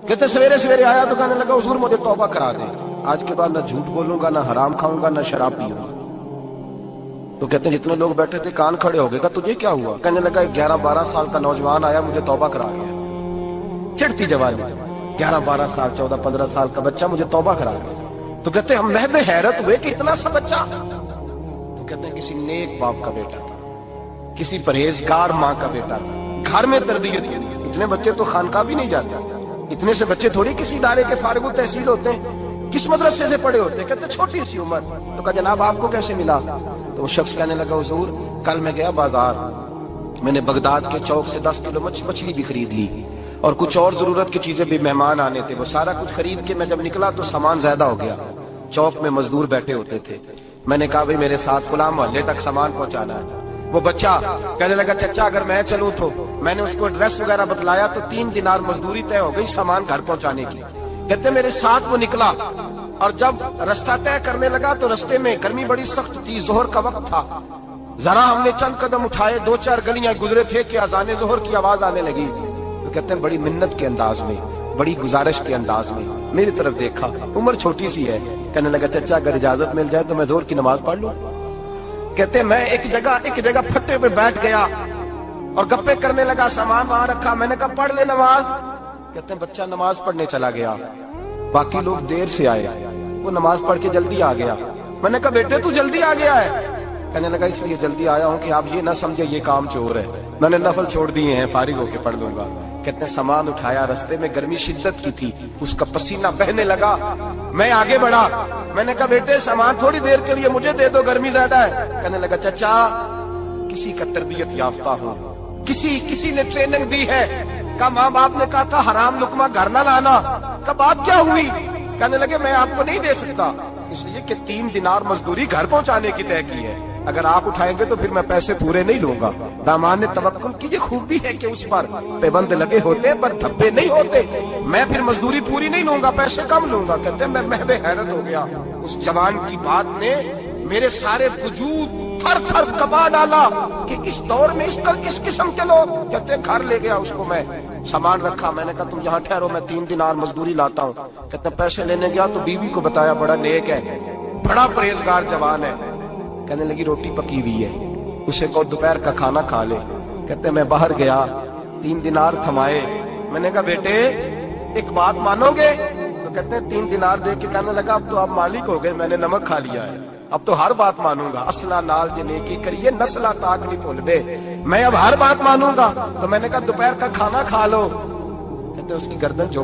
کہتے سویرے سویرے آیا تو کہنے لگا حضور مجھے توبہ کرا دیں، آج کے بعد نہ جھوٹ بولوں گا، نہ حرام کھاؤں گا، نہ شراب پیوں گا۔ تو کہتے ہیں جتنے لوگ بیٹھے تھے کان کھڑے ہو گئے، کہا تجھے کیا ہوا؟ کہنے لگا 11-12 سال کا نوجوان آیا مجھے توبہ کرا گیا، چڑھتی جوانی، 11-12 سال 14-15 سال کا بچہ مجھے توبہ کرا گیا۔ تو کہتے ہیں ہم محو حیرت ہوئے کہ اتنا سا بچہ؟ تو کہتے ہیں کسی نیک باپ کا بیٹا تھا، کسی پرہیزگار ماں کا بیٹا تھا، گھر میں تربیت ہوئی۔ اتنے بچے تو خانقاہ بھی نہیں جاتے، اتنے سے بچے تھوڑی کسی ادارے کے فارغ التحصیل ہوتے ہیں، کس مدرسے سے پڑھے ہوتے ہیں؟ کہتے چھوٹی سی عمر۔ تو کہا جناب آپ کو کیسے ملا؟ تو وہ شخص کہنے لگا حضور کل میں گیا بازار، میں نے بغداد کے چوک سے 10 کلو مچھلی بھی خرید لی اور کچھ اور ضرورت کی چیزیں بھی، مہمان آنے تھے، وہ سارا کچھ خرید کے میں جب نکلا تو سامان زیادہ ہو گیا۔ چوک میں مزدور بیٹھے ہوتے تھے، میں نے کہا بھئی میرے ساتھ فلاں محلے تک سامان پہنچانا ہے۔ وہ بچہ کہنے لگا چچا اگر میں چلوں تو، میں نے اس کو ایڈریس وغیرہ بتلایا تو 3 دینار مزدوری طے ہو گئی سامان گھر پہنچانے کی۔ کہتے میرے ساتھ وہ نکلا اور جب رستہ طے کرنے لگا تو رستے میں گرمی بڑی سخت تھی، ظہر کا وقت تھا، ذرا ہم نے چند قدم اٹھائے، 2-4 گلیاں گزرے تھے کہ اذان ظہر کی آواز آنے لگی۔ تو کہتے ہیں بڑی منت کے انداز میں، بڑی گزارش کے انداز میں میری طرف دیکھا، عمر چھوٹی سی ہے، کہنے لگا چچا اگر اجازت مل جائے تو میں ظہر کی نماز پڑھ لوں۔ کہتے ہیں میں ایک جگہ پھٹے پہ بیٹھ گیا اور گپے کرنے لگا، سامان وہاں رکھا، میں نے کہا پڑھ لے نماز۔ کہتے ہیں بچہ نماز پڑھنے چلا گیا، باقی لوگ دیر سے آئے، وہ نماز پڑھ کے جلدی آ گیا۔ میں نے کہا بیٹے تو جلدی آ گیا ہے؟ کہنے لگا اس لیے جلدی آیا ہوں کہ آپ یہ نہ سمجھے یہ کام چور ہے، میں نے نفل چھوڑ دیے ہیں، فارغ ہو کے پڑھ لوں گا۔ کہتے ہیں سامان اٹھایا، رستے میں گرمی شدت کی تھی، اس کا پسینہ بہنے لگا، میں آگے بڑھا، میں نے کہا بیٹے سامان تھوڑی دیر کے لیے مجھے دے دو، گرمی زیادہ ہے۔ کہنے لگا چچا کسی کا تربیت یافتہ ہوں، کسی نے ٹریننگ دی ہے، کہا ماں باپ نے کہا تھا حرام لقمہ گھر نہ لانا، کہا بات کیا ہوئی؟ کہنے لگے میں آپ کو نہیں دے سکتا، اس لیے کہ 3 دینار مزدوری گھر پہنچانے کی طے کی ہے، اگر آپ اٹھائیں گے تو پھر میں پیسے پورے نہیں لوں گا۔ دامان توکل کی یہ خوبی ہے کہ اس پر پابند لگے ہوتے ہیں پر دھبے نہیں ہوتے، میں پھر مزدوری پوری نہیں لوں گا، پیسے کم لوں گا۔ کہتے ہیں میں محو حیرت ہو گیا، اس جوان کی بات نے میرے سارے وجود تھر تھر کبا ڈالا کہ اس دور میں اس قسم کے لوگ۔ کہتے ہیں گھر لے گیا اس کو، میں سامان رکھا، میں نے کہا تم یہاں ٹھہرو میں 3 دینار مزدوری لاتا ہوں۔ کہتے ہیں پیسے لینے گیا تو بیوی کو بتایا بڑا نیک ہے، بڑا پرہیزگار جوان ہے، کہنے لگی روٹی پکی ہوئی ہے، اسے کو دوپہر کا کھانا کھا لے۔ کہتے ہیں میں باہر گیا، 3 دینار تھمائے، میں نے کہا بیٹے ایک بات مانو گے؟ تو کہتے ہیں 3 دینار دے کے کہنے لگا اب تو آپ مالک ہو گئے، میں نے نمک کھا لیا ہے، اب تو ہر بات مانوں گا، اصلہ نال جنے کی کریے نسلہ تاک نہیں بھول دے، میں اب ہر بات مانوں گا۔ تو میں نے کہا دوپہر کا کھانا کھا لو۔ کہتے ہیں اس کی گردن جو